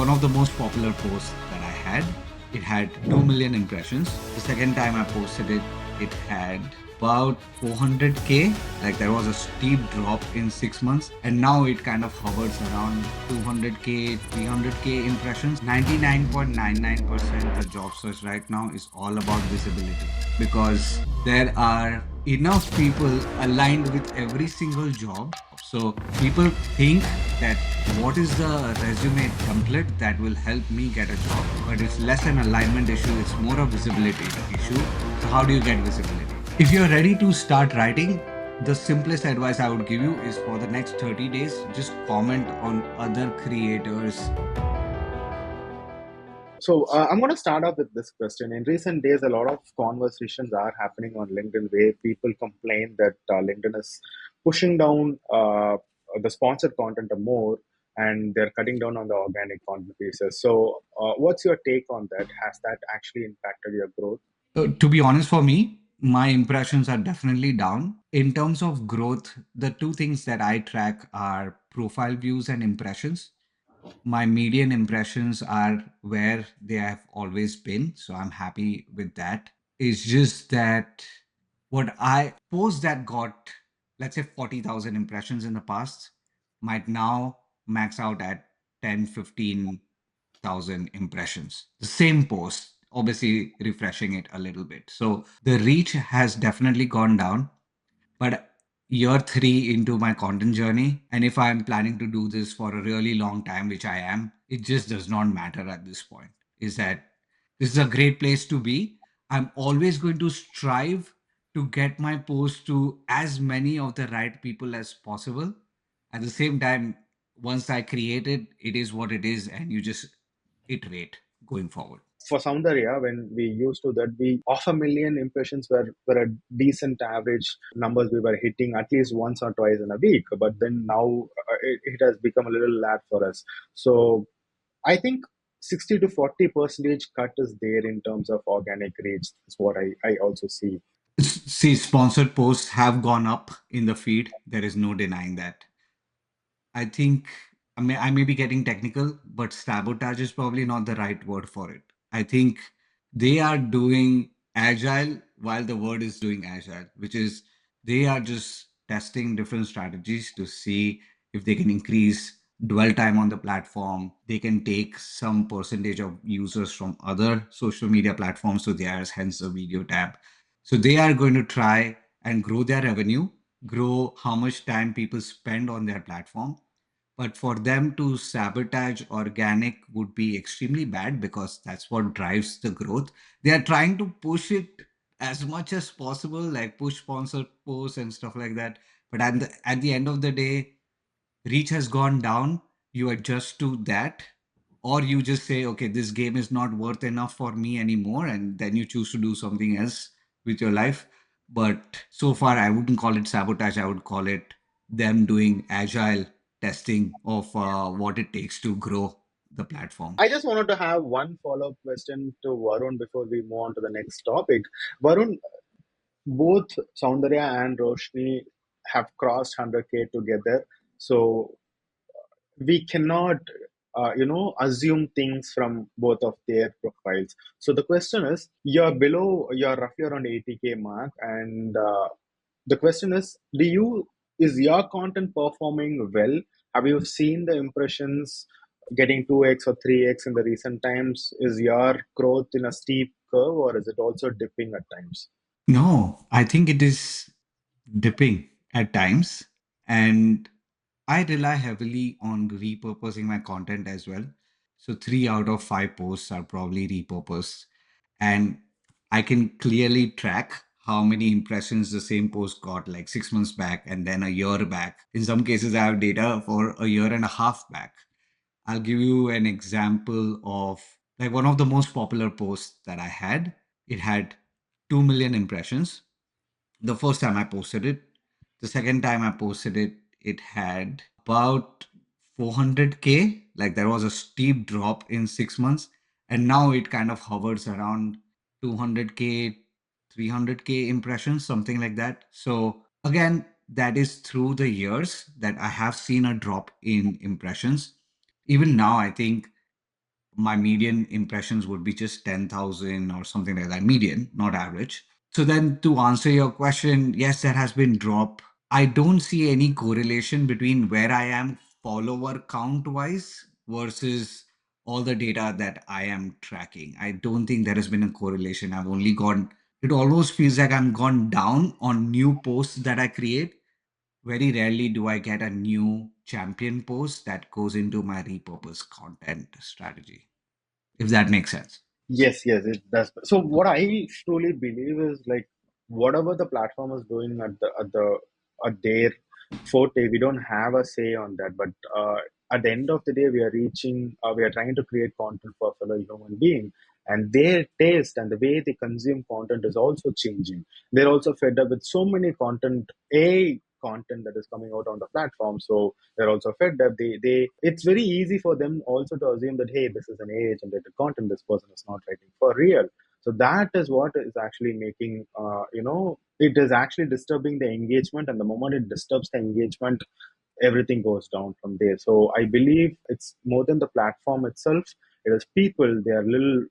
one of the most popular posts that I had. It had 2 million impressions. The second time I posted it, it had about 400k. Like there was a steep drop in 6 months, and now it kind of hovers around 200k, 300k impressions. 99.99% the job search right now is all about visibility because there are enough people aligned with every single job. So people think that what is the resume template that will help me get a job, but it's less an alignment issue, it's more a visibility issue. So how do you get visibility? If you're ready to start writing, the simplest advice I would give you is for the next 30 days, just comment on other creators. So I'm going to start off with this question. In recent days, a lot of conversations are happening on LinkedIn where people complain that LinkedIn is pushing down the sponsored content more and they're cutting down on the organic content pieces. So what's your take on that? Has that actually impacted your growth? To be honest, for me, my impressions are definitely down. In terms of growth, the two things that I track are profile views and impressions. My median impressions are where they have always been, so I'm happy with that. It's just that what I post that got, let's say, 40,000 impressions in the past might now max out at 10, 15,000 impressions. The same post, obviously refreshing it a little bit. So the reach has definitely gone down. But year three into my content journey, and if I'm planning to do this for a really long time, which I am, it just does not matter at this point. Is that this is a great place to be. I'm always going to strive to get my post to as many of the right people as possible. At the same time, once I create it, it is what it is, and you just iterate going forward. For Soundarya, when we used to that, we half a million impressions were a decent average numbers we were hitting at least once or twice in a week. But then now it has become a little lag for us. So I think 60 to 40 percentage cut is there in terms of organic reach. Is what I also see. See, sponsored posts have gone up in the feed. There is no denying that. I think I may be getting technical, but sabotage is probably not the right word for it. I think they are doing agile while the word is doing agile, which is they are just testing different strategies to see if they can increase dwell time on the platform. They can take some percentage of users from other social media platforms. So there's hence the video tab. So they are going to try and grow their revenue, grow how much time people spend on their platform. But for them to sabotage organic would be extremely bad because that's what drives the growth. They are trying to push it as much as possible, like push sponsored posts and stuff like that. But at the end of the day, reach has gone down. You adjust to that, or you just say, okay, this game is not worth enough for me anymore, and then you choose to do something else with your life. But so far, I wouldn't call it sabotage. I would call it them doing agile testing of what it takes to grow the platform. I just wanted to have one follow up question to Varun before we move on to the next topic. Varun, both Soundarya and Roshni have crossed 100K together. So we cannot assume things from both of their profiles. So the question is, you're roughly around 80K mark, and the question is, is your content performing well? Have you seen the impressions getting 2x or 3x in the recent times? Is your growth in a steep curve, or is it also dipping at times? No, I think it is dipping at times. And I rely heavily on repurposing my content as well. So 3 out of 5 posts are probably repurposed. And I can clearly track how many impressions the same post got like 6 months back and then a year back. In some cases, I have data for a year and a half back. I'll give you an example of like one of the most popular posts that I had. It had 2 million impressions the first time I posted it. The second time I posted it, it had about 400k. Like there was a steep drop in 6 months. And now it kind of hovers around 200k, 300k impressions, something like that. So again, that is through the years that I have seen a drop in impressions. Even now, I think my median impressions would be just 10,000 or something like that. Median, not average. So then to answer your question, yes, there has been drop. I don't see any correlation between where I am follower count wise versus all the data that I am tracking. I don't think there has been a correlation. I've only gone, it almost feels like I'm gone down on new posts that I create. Very rarely do I get a new champion post that goes into my repurpose content strategy, if that makes sense. Yes, yes, it does. So what I truly believe is like whatever the platform is doing at their forte, we don't have a say on that. But at the end of the day, we are trying to create content for fellow human being, and their taste and the way they consume content is also changing. They're also fed up with so many content that is coming out on the platform. So they're also fed up. It's very easy for them also to assume that hey, this is an AI generated content. This person is not writing for real. So that is what is actually making it is actually disturbing the engagement, and the moment it disturbs the engagement, everything goes down from there. So I believe it's more than the platform itself. It is people. They are little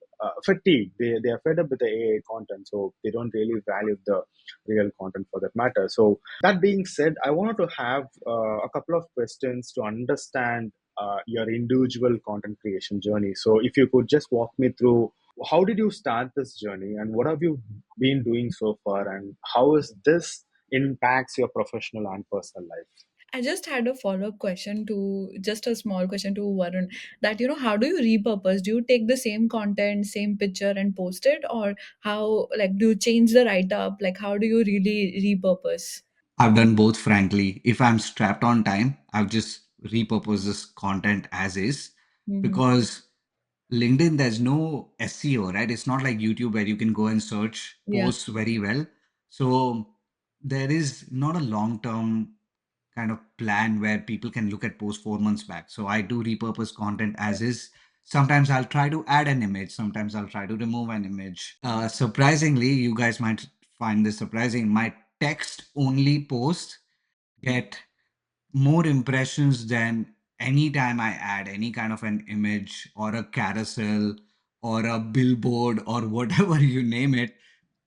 fatigued. They are fed up with the AI content, so they don't really value the real content for that matter. So that being said, I wanted to have a couple of questions to understand your individual content creation journey. So if you could just walk me through how did you start this journey and what have you been doing so far, and how is this impacts your professional and personal life? I just had a follow-up question to just a small question to Varun that, how do you repurpose? Do you take the same content, same picture and post it? Or how, like, do you change the write-up? Like, how do you really repurpose? I've done both, frankly. If I'm strapped on time, I've just repurposed this content as is Mm-hmm. because LinkedIn, there's no SEO, right? It's not like YouTube where you can go and search Yeah. posts very well. So there is not a long term kind of plan where people can look at posts 4 months back. So I do repurpose content as is. Sometimes I'll try to add an image, sometimes I'll try to remove an image. Surprisingly, you guys might find this surprising. My text only posts get more impressions than anytime I add any kind of an image or a carousel or a billboard or whatever you name it.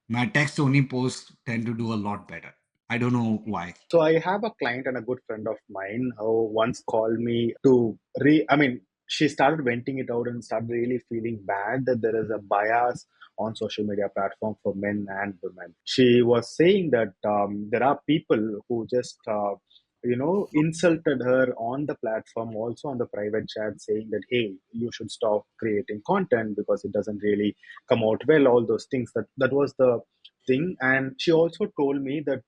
My text only posts tend to do a lot better. I don't know why. So I have a client and a good friend of mine who once called me to I mean, she started venting it out and started really feeling bad that there is a bias on social media platform for men and women. She was saying that there are people who just insulted her on the platform, also on the private chat, saying that hey, you should stop creating content because it doesn't really come out well. All those things, that was the thing. And she also told me that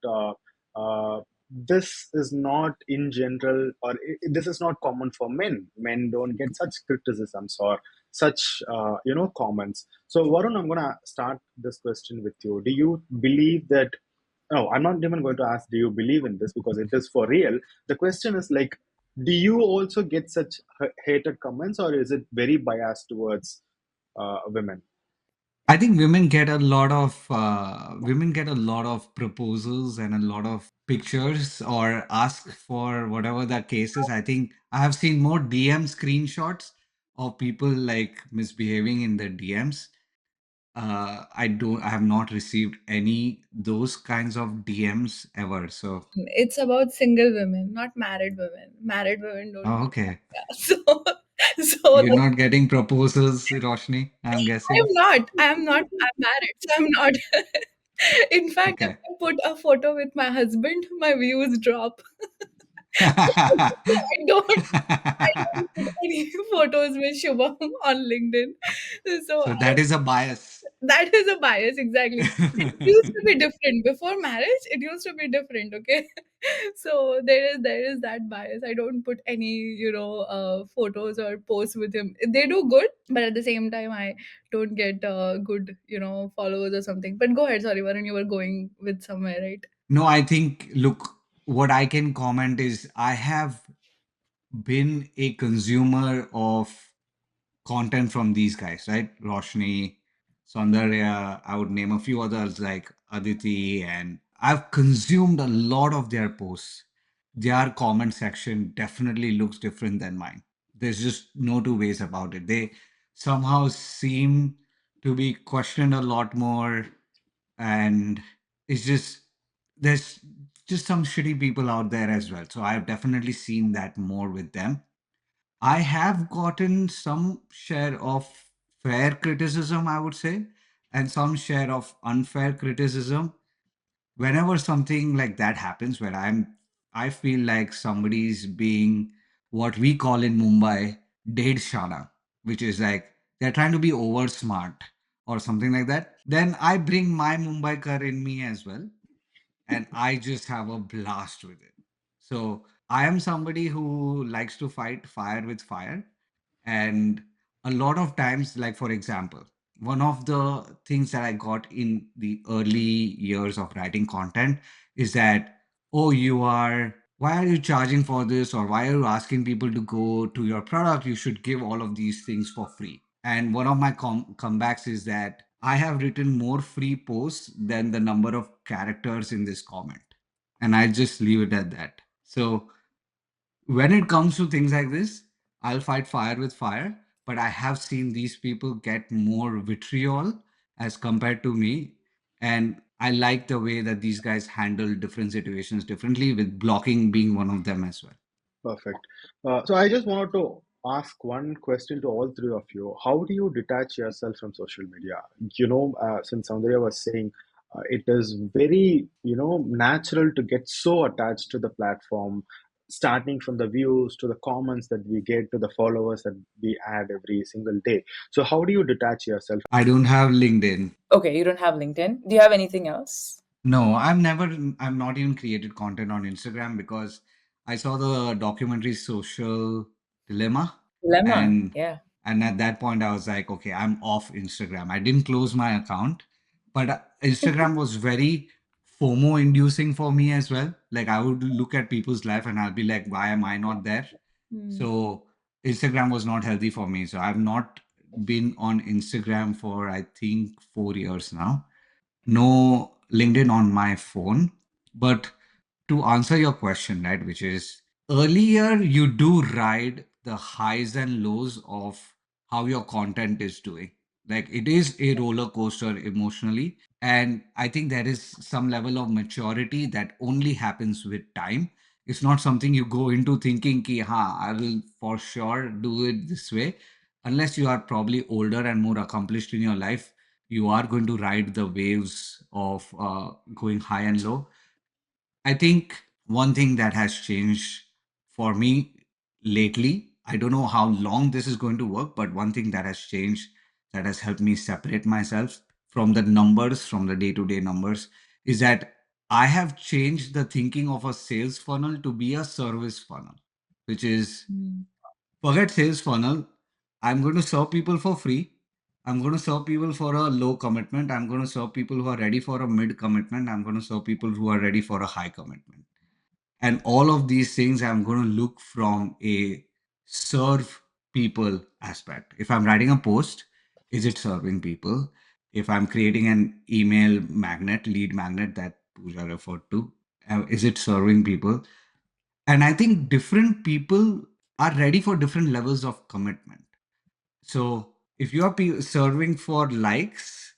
this is not in general, or this is not common for men. Men don't get such criticisms or such comments. So Varun, I'm going to start this question with you. Do you believe that, no, I'm not even going to ask do you believe in this because it is for real. The question is like, do you also get such hated comments, or is it very biased towards women? I think women get a lot of proposals and a lot of pictures or ask for whatever the case is. I think I have seen more DM screenshots of people like misbehaving in the DMs. I have not received any those kinds of DMs ever. So, It's about single women, not married women. Married women don't. oh, okay. Yeah. So You're not getting proposals, Roshni, I'm I'm guessing. not. I'm not. I'm married, so I'm not. In fact, if Okay. I put a photo with my husband, my views drop. I don't put any photos with Shubham on LinkedIn. So So that is a bias. that is a bias, exactly. It used to be different before marriage. It used to be different, okay. So there is that bias. I don't put any photos or posts with him. They do good, but at the same time, I don't get good followers or something. But go ahead, sorry, Varun, you were going with somewhere, right? No, I think, look, what I can comment is I have been a consumer of content from these guys, right? Roshni, Saundarya, I would name a few others like Aditi, and I've consumed a lot of their posts. Their comment section definitely looks different than mine. There's just no two ways about it. somehow seem to be questioned a lot more, and it's just there's just some shitty people out there as well. So I've definitely seen that more with them. I have gotten some share of fair criticism, I would say, and some share of unfair criticism. Whenever something like that happens, where I feel like somebody's being what we call in Mumbai date shana, which is like they're trying to be over smart or something like that. Then I bring my Mumbaikar in me as well, and I just have a blast with it. So I am somebody who likes to fight fire with fire. And a lot of times, like for example, one of the things that I got in the early years of writing content is that, oh, why are you charging for this? Or why are you asking people to go to your product? You should give all of these things for free. And one of my comebacks is that I have written more free posts than the number of characters in this comment. And I just leave it at that. So when it comes to things like this, I'll fight fire with fire. But I have seen these people get more vitriol as compared to me. And I like the way that these guys handle different situations differently, with blocking being one of them as well. Perfect. So I just wanted to ask one question to all three of you. How do you detach yourself from social media? Since Sandhya was saying, it is very, natural to get so attached to the platform, starting from the views to the comments that we get to the followers that we add every single day. So how do you detach yourself? I don't have LinkedIn. Okay, you don't have LinkedIn. Do you have anything else? No, I've not even created content on Instagram because I saw the documentary Social Dilemma, Lemma. and Yeah. at that point I was like, okay, I'm off Instagram. I didn't close my account, but Instagram was very FOMO inducing for me as well. Like I would look at people's life and I'll be like, why am I not there? Hmm. So Instagram was not healthy for me. So I've not been on Instagram for I think 4 years now. No LinkedIn on my phone. But to answer your question, right, which is earlier you do ride the highs and lows of how your content is doing. Like it is a roller coaster emotionally. And I think there is some level of maturity that only happens with time. It's not something you go into thinking, ki, ha, I will for sure do it this way. Unless you are probably older and more accomplished in your life, you are going to ride the waves of going high and low. I think one thing that has changed for me lately, I don't know how long this is going to work, but one thing that has changed that has helped me separate myself from the numbers, from the day to day numbers, is that I have changed the thinking of a sales funnel to be a service funnel, which is Hmm. forget sales funnel. I'm going to serve people for free. I'm going to serve people for a low commitment. I'm going to serve people who are ready for a mid commitment. I'm going to serve people who are ready for a high commitment. And all of these things I'm going to look from a serve people aspect. If I'm writing a post, is it serving people? If I'm creating an email magnet, lead magnet that Pooja referred to, is it serving people? And I think different people are ready for different levels of commitment. So if you are serving for likes,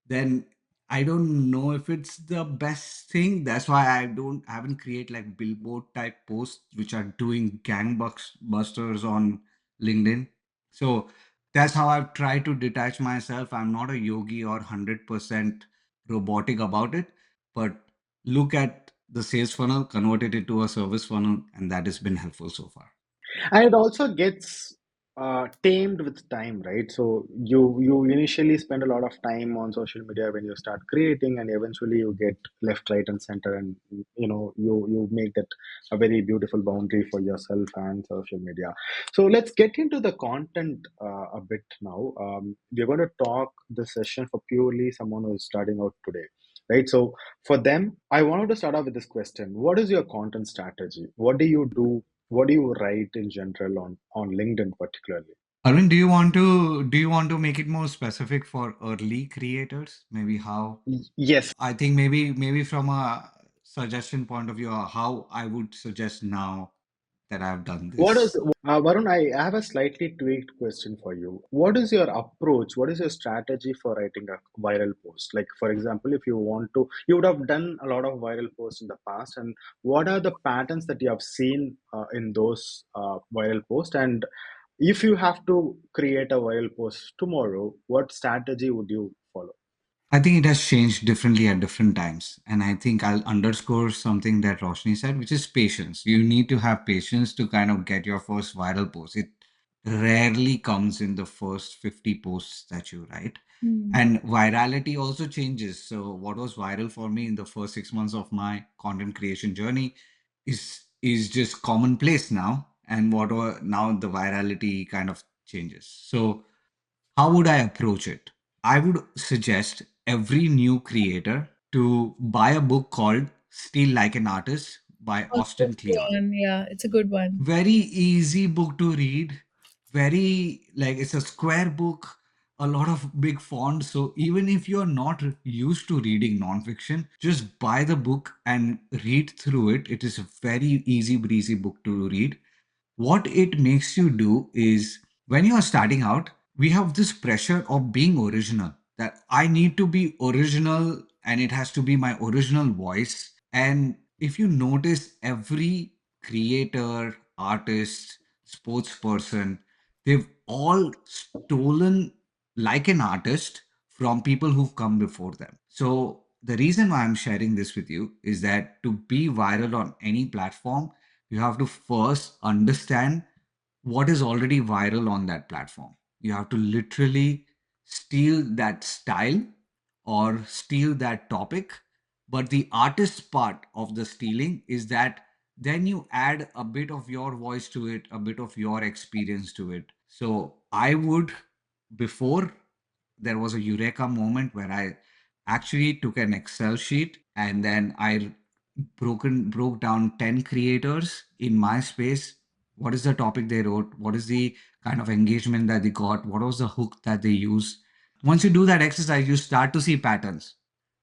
then I don't know if it's the best thing. That's why I haven't create like billboard type posts which are doing gangbusters on LinkedIn. So that's how I've tried to detach myself. I'm not a yogi or 100% robotic about it, but look at the sales funnel, converted it to a service funnel, and that has been helpful so far. And it also gets tamed with time, right? So you initially spend a lot of time on social media when you start creating, and eventually you get left, right, and center, and you make that a very beautiful boundary for yourself and social media. So let's get into the content a bit now. We're going to talk this session for purely someone who is starting out today, right? So for them, I wanted to start off with this question: what is your content strategy? What do you do? What do you write in general on LinkedIn particularly? Arvind, do you want to make it more specific for early creators? Maybe how Yes. I think maybe from a suggestion point of view, how I would suggest now that I've done What is this. Varun? I have a slightly tweaked question for you. What is your approach? What is your strategy for writing a viral post? Like, for example, if you want to, you would have done a lot of viral posts in the past, and what are the patterns that you have seen in those viral posts? And if you have to create a viral post tomorrow, what strategy would you follow? I think it has changed differently at different times. And I think I'll underscore something that Roshni said, which is patience. You need to have patience to kind of get your first viral post. It rarely comes in the first 50 posts that you write. Hmm. And virality also changes. So, what was viral for me in the first 6 months of my content creation journey is just commonplace now. And now the virality kind of changes. So, how would I approach it? I would suggest every new creator to buy a book called Steal Like an Artist by Oh, Austin that's the Kleon. one. Yeah, it's a good one. Very easy book to read. Very, like, it's a square book, a lot of big font. So even if you're not used to reading nonfiction, just buy the book and read through it. It is a very easy breezy book to read. What it makes you do is, when you are starting out, we have this pressure of being original, that I need to be original and it has to be my original voice. And if you notice, every creator, artist, sports person, they've all stolen like an artist from people who've come before them. So the reason why I'm sharing this with you is that to be viral on any platform, you have to first understand what is already viral on that platform. You have to literally steal that style or steal that topic. But the artist part of the stealing is that then you add a bit of your voice to it, a bit of your experience to it. So I would, before, there was a eureka moment where I actually took an Excel sheet and then I broke down 10 creators in my space. What is the topic they wrote? What is the kind of engagement that they got? What was the hook that they used? Once you do that exercise, you start to see patterns.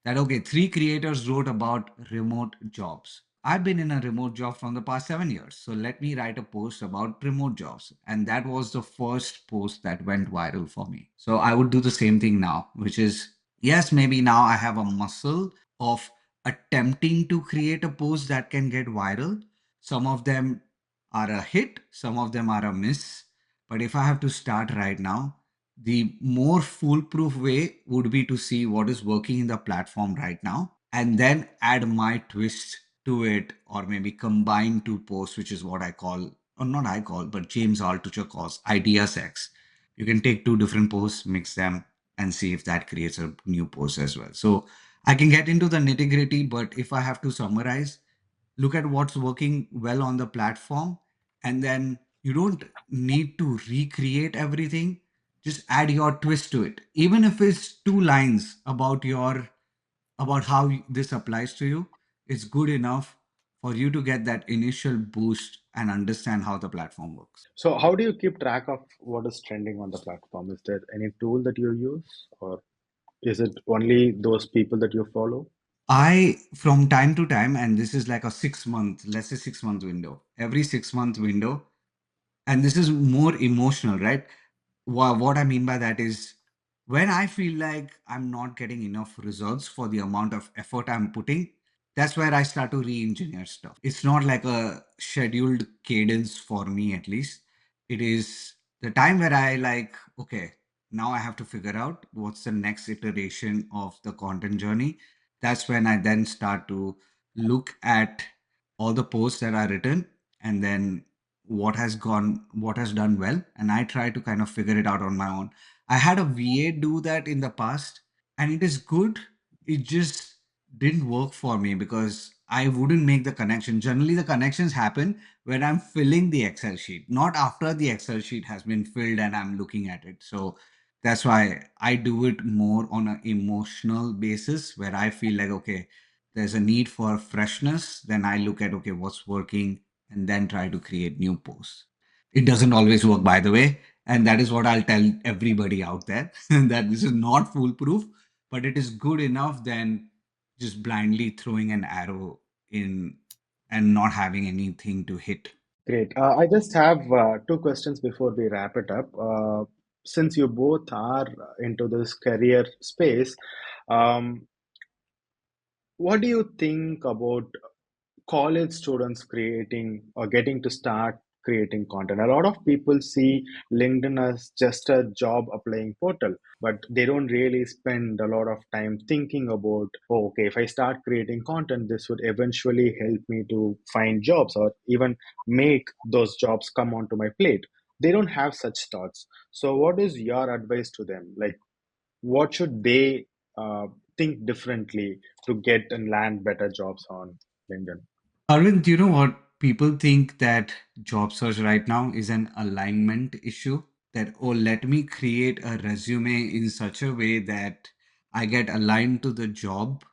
That, okay, three creators wrote about remote jobs. I've been in a remote job from the past 7 years. So let me write a post about remote jobs. And that was the first post that went viral for me. So I would do the same thing now, which is, yes, maybe now I have a muscle of attempting to create a post that can get viral. Some of them are a hit, some of them are a miss. But if I have to start right now, the more foolproof way would be to see what is working in the platform right now and then add my twist to it, or maybe combine two posts, which is what I call, or not I call, but James Altucher calls idea sex. You can take two different posts, mix them, and see if that creates a new post as well. So I can get into the nitty gritty, but if I have to summarize, look at what's working well on the platform, and then you don't need to recreate everything. Just add your twist to it, even if it's two lines about how this applies to you. It's good enough for you to get that initial boost and understand how the platform works. So, how do you keep track of what is trending on the platform? Is there any tool that you use, or is it only those people that you follow? I, from time to time, and this is like a 6 month, let's say 6 month window, every 6 month window, and this is more emotional, right? What I mean by that is, when I feel like I'm not getting enough results for the amount of effort I'm putting, that's where I start to re-engineer stuff. It's not like a scheduled cadence for me, at least. It is the time where I like, okay, now I have to figure out what's the next iteration of the content journey. That's when I then start to look at all the posts that are written, and then what has done well, and I try to kind of figure it out on my own. I had a VA do that in the past, and it is good. It just didn't work for me because I wouldn't make the connection. Generally, the connections happen when I'm filling the Excel sheet, not after the Excel sheet has been filled and I'm looking at it. So that's why I do it more on an emotional basis, where I feel like, okay, there's a need for freshness. Then I look at, okay, what's working, and then try to create new posts. It doesn't always work, by the way. And that is what I'll tell everybody out there, that this is not foolproof, but it is good enough than just blindly throwing an arrow in and not having anything to hit. Great. I just have two questions before we wrap it up. Since you both are into this career space, um, what do you think about college students creating or getting to start creating content? A lot of people see LinkedIn as just a job applying portal, but they don't really spend a lot of time thinking about, oh, okay, if I start creating content, this would eventually help me to find jobs or even make those jobs come onto my plate. They don't have such thoughts. So, what is your advice to them? Like, what should they uh, think differently to get and land better jobs on LinkedIn? Arvind, do you know what? People think that job search right now is an alignment issue. That, oh, let me create a resume in such a way that I get aligned to the job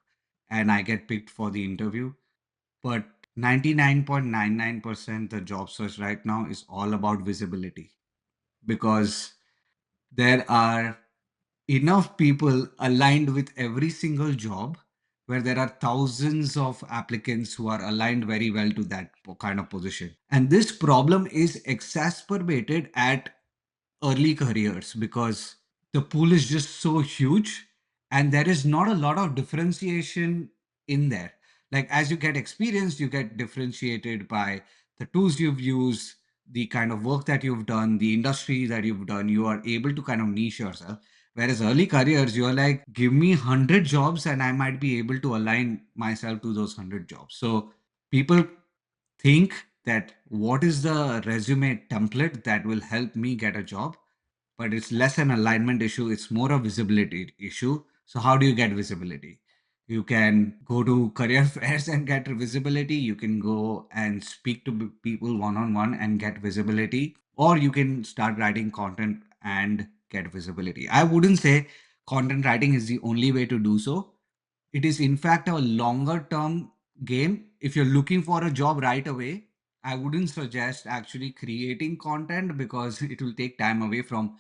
and I get picked for the interview. But 99.99% the job search right now is all about visibility, because there are enough people aligned with every single job where there are thousands of applicants who are aligned very well to that kind of position. And this problem is exacerbated at early careers because the pool is just so huge and there is not a lot of differentiation in there. Like, as you get experienced, you get differentiated by the tools you've used, the kind of work that you've done, the industry that you've done. You are able to kind of niche yourself. Whereas early careers, you're like, give me 100 jobs and I might be able to align myself to those 100 jobs. So people think that what is the resume template that will help me get a job, but it's less an alignment issue, it's more a visibility issue. So how do you get visibility? You can go to career fairs and get visibility, you can go and speak to people one on one and get visibility, or you can start writing content and get visibility. I wouldn't say content writing is the only way to do so. It is, in fact, a longer term game. If you're looking for a job right away, I wouldn't suggest actually creating content because it will take time away from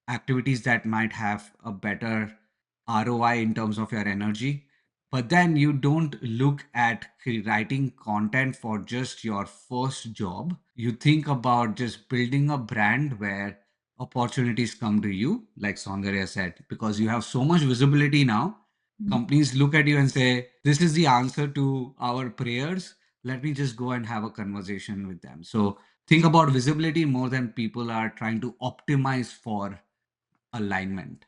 activities that might have a better ROI in terms of your energy. But then you don't look at writing content for just your first job. You think about just building a brand where opportunities come to you, like Saundarya said, because you have so much visibility now. Companies look at you and say, this is the answer to our prayers. Let me just go and have a conversation with them. So think about visibility more than people are trying to optimize for alignment.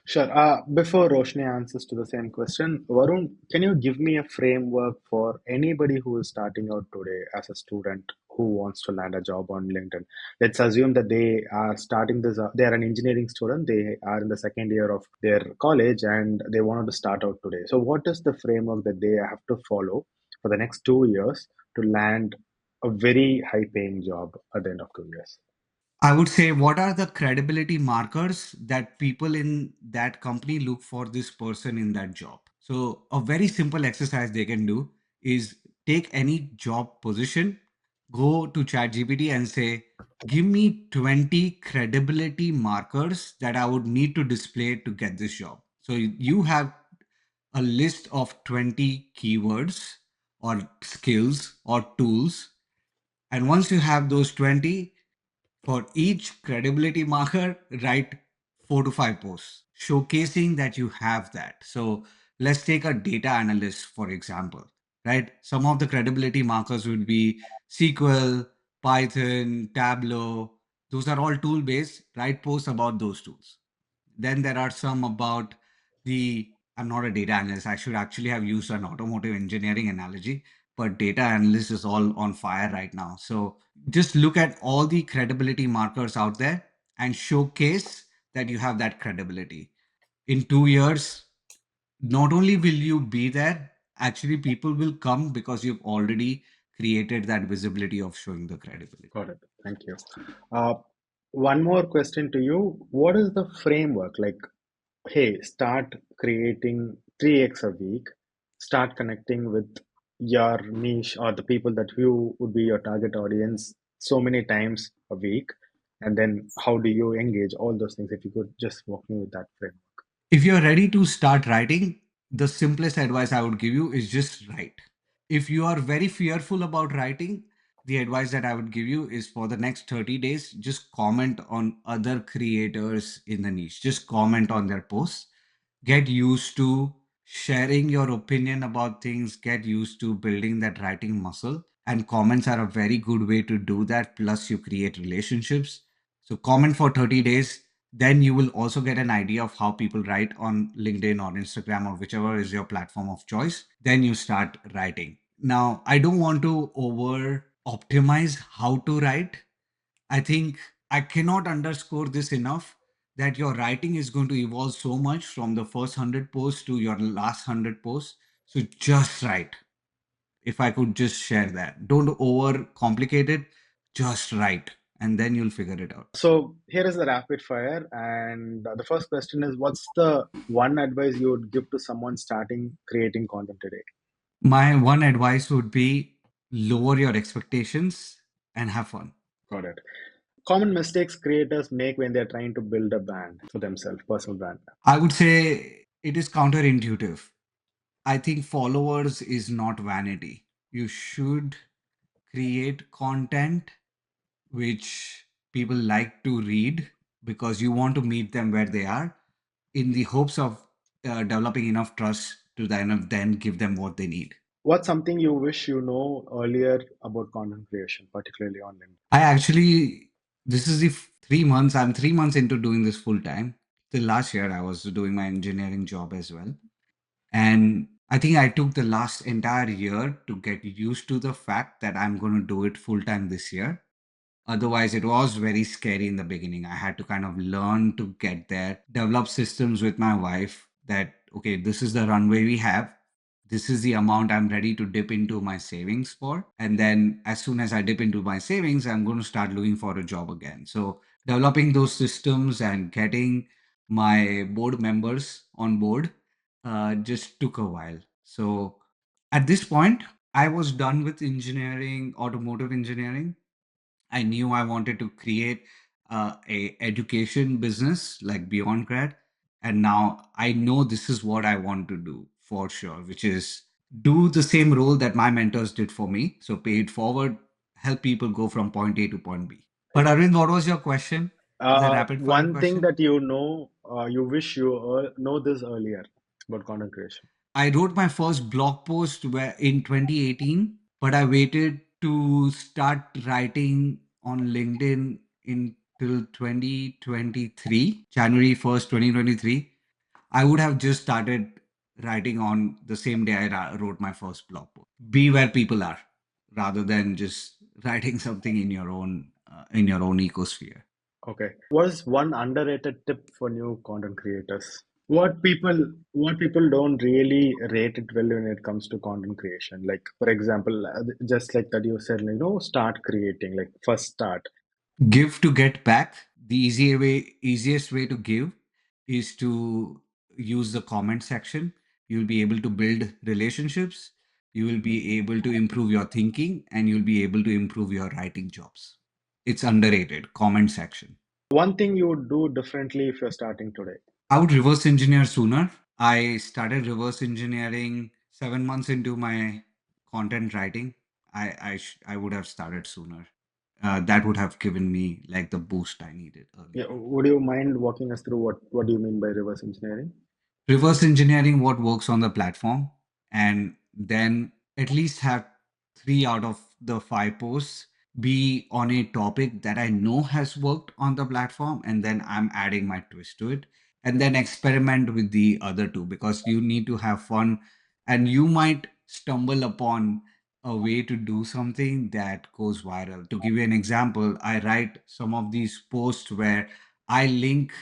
Sure. Before Roshni answers to the same question, Varun, can you give me a framework for anybody who is starting out today as a student who wants to land a job on LinkedIn? Let's assume that they are starting this, they are an engineering student, they are in the second year of their college, and they wanted to start out today. So, what is the framework that they have to follow for the next 2 years to land a very high paying job at the end of 2 years? I would say, what are the credibility markers that people in that company look for this person in that job? So, a very simple exercise they can do is take any job position, go to ChatGPT and say, give me 20 credibility markers that I would need to display to get this job. So, you have a list of 20 keywords or skills or tools. And once you have those 20, for each credibility marker, write 4 to 5 posts showcasing that you have that. So let's take a data analyst, for example, right? Some of the credibility markers would be SQL, Python, Tableau. Those are all tool based. Write posts about those tools. Then there are some about I'm not a data analyst. I should actually have used an automotive engineering analogy, but data analyst is all on fire right now. So just look at all the credibility markers out there and showcase that you have that credibility. In 2 years, not only will you be there, actually, people will come because you've already created that visibility of showing the credibility. Got it. Thank you. Uh, one more question to you. What is the framework? Like, hey, start creating 3x a week, start connecting with your niche or the people that you would be your target audience so many times a week. And then how do you engage all those things? If you could just walk me with that framework. If you're ready to start writing, the simplest advice I would give you is just write. If you are very fearful about writing, the advice that I would give you is for the next 30 days, just comment on other creators in the niche. Just comment on their posts. Get used to sharing your opinion about things. Get used to building that writing muscle. And comments are a very good way to do that. Plus, you create relationships. So, comment for 30 days. Then you will also get an idea of how people write on LinkedIn or Instagram or whichever is your platform of choice. Then you start writing. Now, I don't want to over optimize how to write. I think I cannot underscore this enough that your writing is going to evolve so much from the first 100 posts to your last 100 posts. So just write. If I could just share that, don't over complicate it, just write, and then you'll figure it out. So here is the rapid fire, and the first question is, what's the one advice you would give to someone starting creating content today? My one advice would be lower your expectations and have fun. Got it. Common mistakes creators make when they're trying to build a brand for themselves, personal brand. I would say it is counterintuitive. I think followers is not vanity. You should create content which people like to read because you want to meet them where they are in the hopes of developing enough trust to then give them what they need. What's something you wish you know earlier about content creation, particularly on LinkedIn? I actually, this is the 3 months, I'm 3 months into doing this full time. Till last year, I was doing my engineering job as well. And I think I took the last entire year to get used to the fact that I'm going to do it full time this year. Otherwise, it was very scary in the beginning. I had to kind of learn to get there, develop systems with my wife that, okay, this is the runway we have. This is the amount I'm ready to dip into my savings for. And then as soon as I dip into my savings, I'm going to start looking for a job again. So developing those systems and getting my board members on board just took a while. So at this point, I was done with engineering, automotive engineering. I knew I wanted to create a education business like beyond grad, and now I know this is what I want to do for sure, which is do the same role that my mentors did for me. So pay it forward, help people go from point A to point B. But Arvind, what was your question? The rapid fire One thing question. that you know, you wish you know this earlier about content creation. I wrote my first blog post where in 2018, but I waited to start writing on LinkedIn until 2023, January 1st, 2023. I would have just started writing on the same day I wrote my first blog post. Be where people are rather than just writing something in your own ecosphere. Okay. What is one underrated tip for new content creators? What people don't really rate it well when it comes to content creation. Like for example, just like that you said, start creating, like first start. Give to get back. The easiest way to give is to use the comment section. You'll be able to build relationships, you will be able to improve your thinking, and you'll be able to improve your writing jobs. It's underrated. Comment section. One thing you would do differently if you're starting today. I would reverse engineer sooner. I started reverse engineering 7 months into my content writing. I would have started sooner. That would have given me like the boost I needed Yeah, earlier. would you mind walking us through what do you mean by reverse engineering? Reverse engineering what works on the platform, and then at least have 3 out of the 5 posts be on a topic that I know has worked on the platform, and then I'm adding my twist to it, and then experiment with the other two because you need to have fun, and you might stumble upon a way to do something that goes viral. To give you an example, I write some of these posts where I link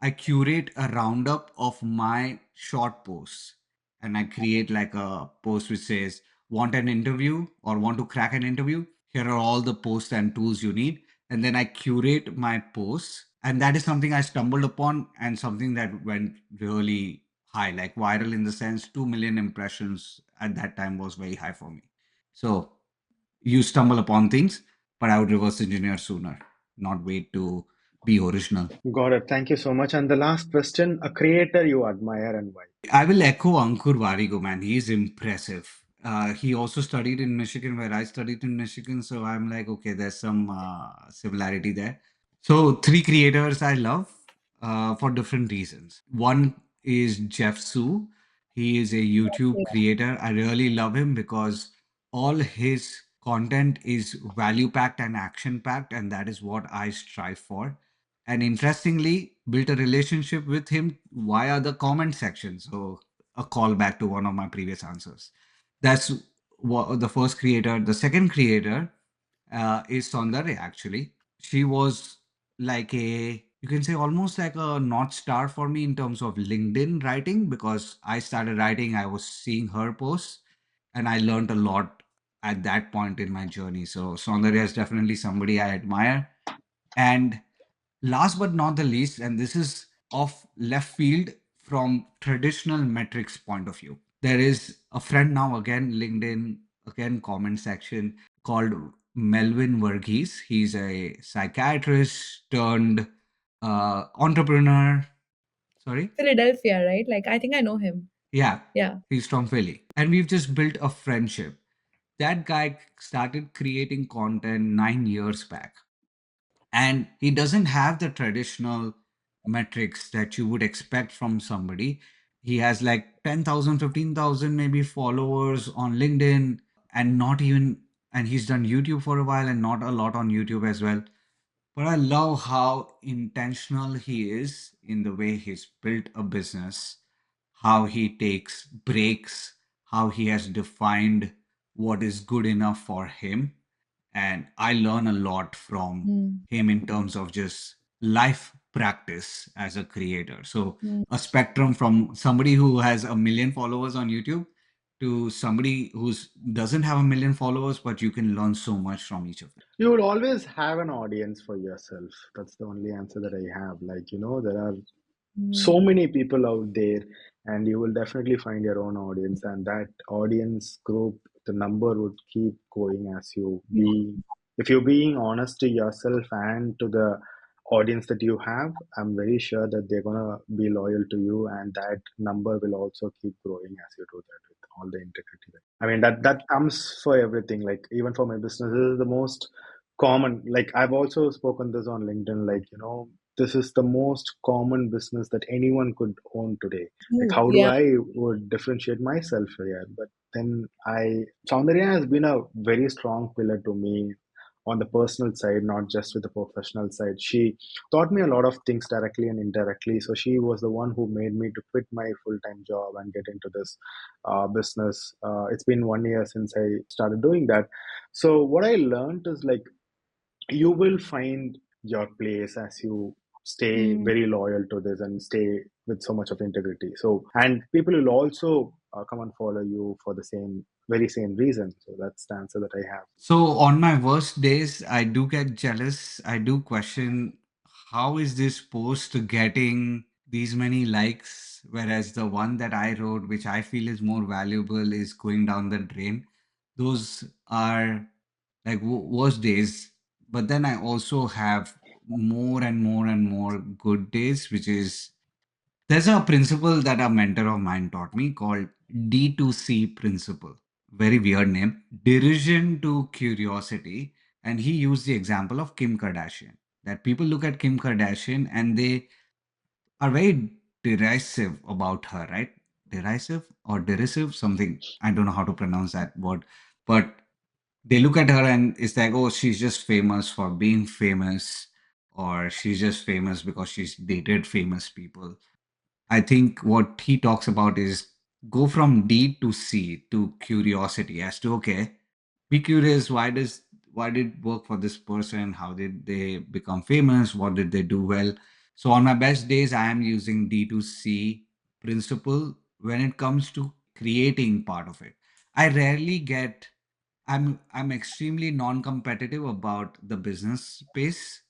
I curate a roundup of my short posts, and I create like a post which says, want an interview or want to crack an interview? Here are all the posts and tools you need. And then I curate my posts. And that is something I stumbled upon and something that went really high, like viral in the sense 2 million impressions at that time was very high for me. So you stumble upon things, but I would reverse engineer sooner, not wait to be original. Got it. Thank you so much. And the last question, a creator you admire and why? I will echo Ankur Varigo, man. He's impressive. He also studied in Michigan, where I studied in Michigan. So I'm like, okay, there's some similarity there. So three creators I love for different reasons. One is Jeff Su. He is a YouTube Yeah. creator. I really love him because all his content is value packed and action packed, and that is what I strive for. And interestingly, built a relationship with him via the comment section. So a callback to one of my previous answers. That's what the first creator. The second creator is Saundari actually. She was like a, you can say almost like a North Star for me in terms of LinkedIn writing because I started writing, I was seeing her posts and I learned a lot at that point in my journey. So Saundari is definitely somebody I admire. And last but not the least, and this is off left field from traditional metrics point of view. There is a friend now, again, LinkedIn, again, comment section called Melvin Verghese. He's a psychiatrist turned entrepreneur. Sorry? Philadelphia, right? Like, I think I know him. Yeah, Yeah. he's from Philly. And we've just built a friendship. That guy started creating content 9 years back. And he doesn't have the traditional metrics that you would expect from somebody. He has like 10,000, 15,000 maybe followers on LinkedIn, and not even, and he's done YouTube for a while and not a lot on YouTube as well. But I love how intentional he is in the way he's built a business, how he takes breaks, how he has defined what is good enough for him. And I learn a lot from Mm. him in terms of just life practice as a creator. So, Mm. a spectrum from somebody who has a million followers on YouTube to somebody who doesn't have a million followers, but you can learn so much from each of them. You will always have an audience for yourself. That's the only answer that I have. Like, there are so Mm. many people out there, and you will definitely find your own audience, and that audience group, the number would keep going as you be, if you're being honest to yourself and to the audience that you have. I'm very sure that they're gonna be loyal to you, and that number will also keep growing as you do that with all the integrity. I mean, that comes for everything. Like, even for my business, this is the most common. Like, I've also spoken this on LinkedIn. Like, this is the most common business that anyone could own today. Like, True. how do Yeah. I would differentiate myself here? But then Soundarya has been a very strong pillar to me on the personal side, not just with the professional side. She taught me a lot of things directly and indirectly. So she was the one who made me to quit my full-time job and get into this business. It's been 1 year since I started doing that. So what I learned is, like, you will find your place as you stay Mm. very loyal to this and stay with so much of integrity. So, and people will also come and follow you for the very same reason. So that's the answer that I have. So on my worst days, I do get jealous. I do question how is this post getting these many likes, whereas the one that I wrote, which I feel is more valuable, is going down the drain. Those are like worst days. But then I also have more and more and more good days, which is there's a principle that a mentor of mine taught me called D2C principle. Very weird name. Derision to curiosity. And he used the example of Kim Kardashian. That people look at Kim Kardashian and they are very derisive about her, right? Derisive or derisive, something. I don't know how to pronounce that word. But they look at her and it's like, oh, she's just famous for being famous, or she's just famous because she's dated famous people. I think what he talks about is go from D to C to curiosity as to okay, be curious why did it work for this person? How did they become famous? What did they do well? So on my best days, I am using D to C principle when it comes to creating part of it. I rarely get I'm extremely non-competitive about the business space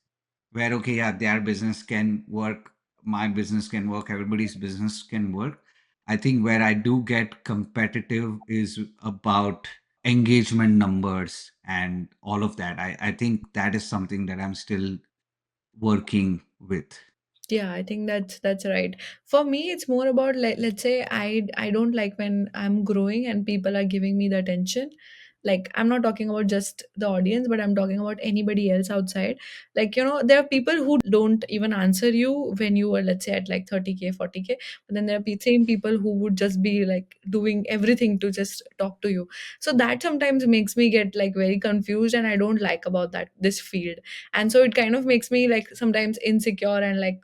where okay, yeah, their business can work, my business can work, everybody's business can work. I think where I do get competitive is about engagement numbers and all of that. I think that is something that I'm still working with. Yeah, I think that's right. For me, it's more about, like, let's say I don't like when I'm growing and people are giving me the attention. Like, I'm not talking about just the audience, but I'm talking about anybody else outside. Like, there are people who don't even answer you when you were, let's say, at like 30K, 40K. But then there are same people who would just be like doing everything to just talk to you. So that sometimes makes me get like very confused, and I don't like about that this field. And so it kind of makes me like sometimes insecure, and like,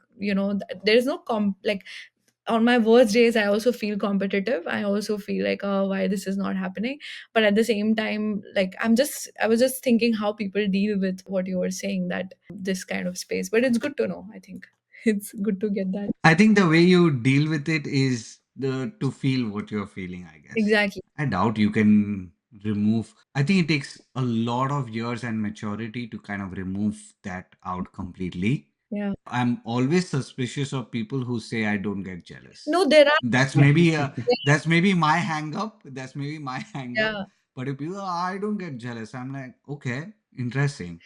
there's no like, on my worst days I also feel competitive. I also feel like, oh, why this is not happening. But at the same time, like, I was just thinking how people deal with what you were saying, that this kind of space. But it's good to know, I think. It's good to get that. I think the way you deal with it is the to feel what you're feeling, I guess. Exactly. I doubt you can remove. I think it takes a lot of years and maturity to kind of remove that out completely. Yeah. I'm always suspicious of people who say I don't get jealous. No, there are. That's maybe that's maybe my hang up. That's maybe my hang up. Yeah. But if people, I don't get jealous, I'm like, okay, interesting.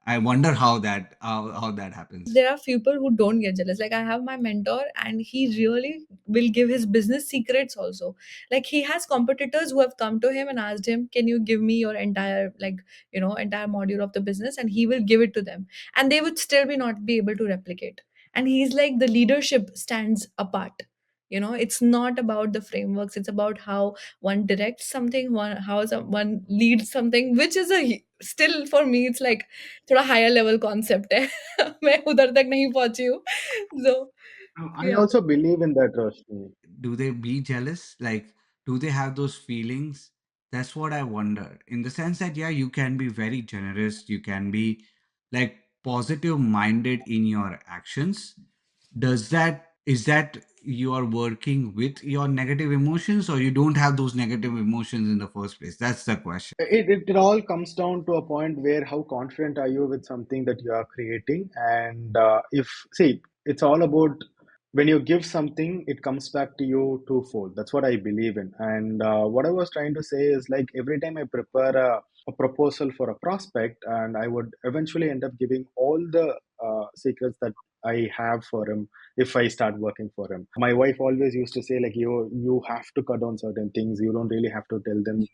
I wonder how that happens. There are people who don't get jealous. Like, I have my mentor, and he really will give his business secrets also. Like, he has competitors who have come to him and asked him, can you give me your entire, like, entire module of the business, and he will give it to them, and they would still be not be able to replicate. And he's like, the leadership stands apart. It's not about the frameworks, it's about how one directs something, one leads something, which is a still for me, it's like थोड़ा higher level concept है. मैं उधर तक नहीं पहुंची हूँ. So I yeah. also believe in that, Roshni. Do they be jealous? Like, do they have those feelings? That's what I wonder. In the sense that, yeah, you can be very generous, you can be like positive minded in your actions. Does that, is that you are working with your negative emotions, or you don't have those negative emotions in the first place? That's the question. It all comes down to a point where how confident are you with something that you are creating. And if see, it's all about when you give something, it comes back to you twofold. That's what I believe in. And what I was trying to say is, like, every time I prepare a proposal for a prospect, and I would eventually end up giving all the secrets that I have for him if I start working for him. My wife always used to say, like, you have to cut on certain things. You don't really have to tell them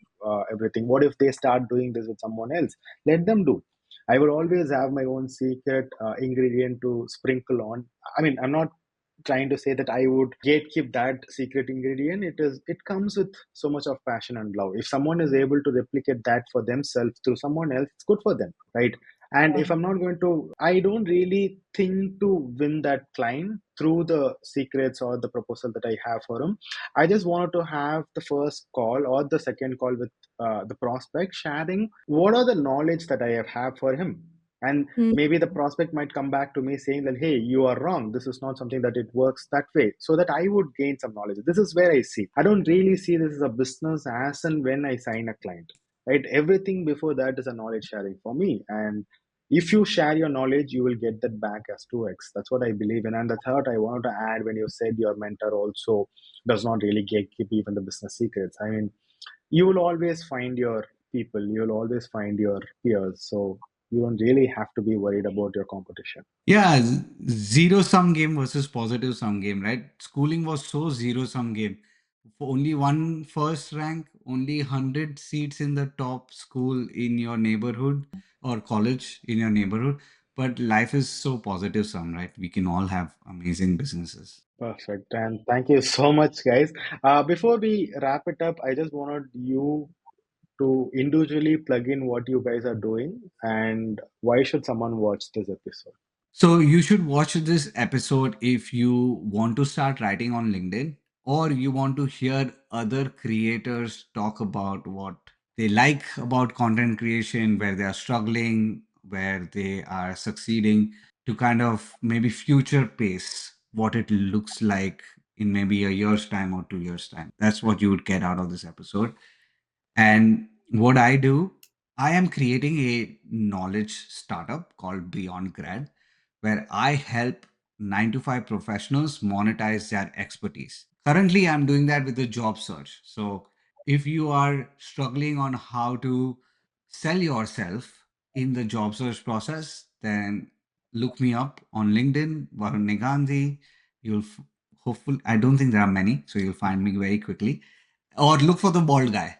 everything. What if they start doing this with someone else? Let them do. I will always have my own secret ingredient to sprinkle on. I mean, I'm not trying to say that I would gatekeep that secret ingredient. It comes with so much of passion and love. If someone is able to replicate that for themselves through someone else, it's good for them, right? And if I'm not going to, I don't really think to win that client through the secrets or the proposal that I have for him. I just wanted to have the first call or the second call with the prospect, sharing what are the knowledge that I have for him. And Hmm. maybe the prospect might come back to me saying that, hey, you are wrong, this is not something that it works that way, so that I would gain some knowledge. This is where I see, I don't really see this as a business as and when I sign a client, right? Everything before that is a knowledge sharing for me. And if you share your knowledge, you will get that back as 2x. That's what I believe in. And the third I wanted to add, when you said your mentor also does not really gatekeep even the business secrets, I mean, you will always find your people, you'll always find your peers, so you don't really have to be worried about your competition. Yeah, zero sum game versus positive sum game, right? Schooling was so zero sum game. For only one first rank, only 100 seats in the top school in your neighborhood or college in your neighborhood. But life is so positive sum, right? We can all have amazing businesses. Perfect. And thank you so much, guys. Before we wrap it up, I just wanted you to individually plug in what you guys are doing and why should someone watch this episode. So you should watch this episode if you want to start writing on LinkedIn, or you want to hear other creators talk about what they like about content creation, where they are struggling, where they are succeeding, to kind of maybe future pace what it looks like in maybe a year's time or 2 years' time. That's what you would get out of this episode. And what I do, I am creating a knowledge startup called Beyond Grad, where I help 9 to 5 professionals monetize their expertise. Currently, I'm doing that with the job search. So if you are struggling on how to sell yourself in the job search process, then look me up on LinkedIn, Varun Negandhi. You'll hopefully, I don't think there are many, so you'll find me very quickly. Or look for the bald guy.